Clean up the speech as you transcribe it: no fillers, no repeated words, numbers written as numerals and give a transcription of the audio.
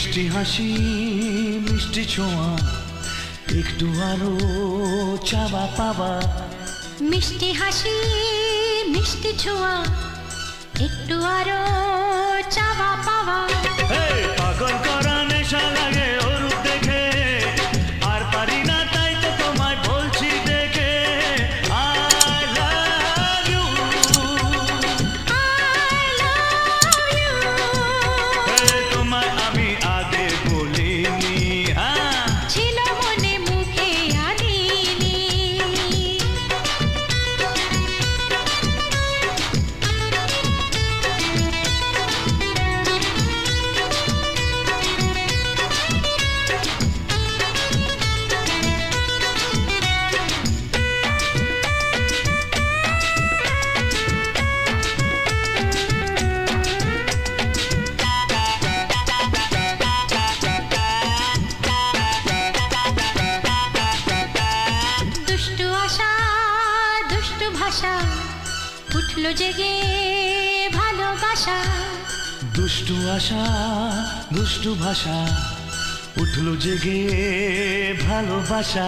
মিষ্টি হাসি মিষ্টি ছোঁয়া একটু আরো চাওয়া পাওয়া মিষ্টি হাসি মিষ্টি ছোঁয়া একটু আরো চাওয়া পাওয়া পাগল করা নেশা লাগে ওর রূপ দেখে আর পারি না তাই তো তোমায় বলছি দেখে I love you তোমায় আমি আগে বলিনি ছিল মনে মুখে আনিনি উঠলো জেগে ভালোবাসা দুষ্টু আশা দুষ্টু ভাষা উঠলো জেগে ভালোবাসা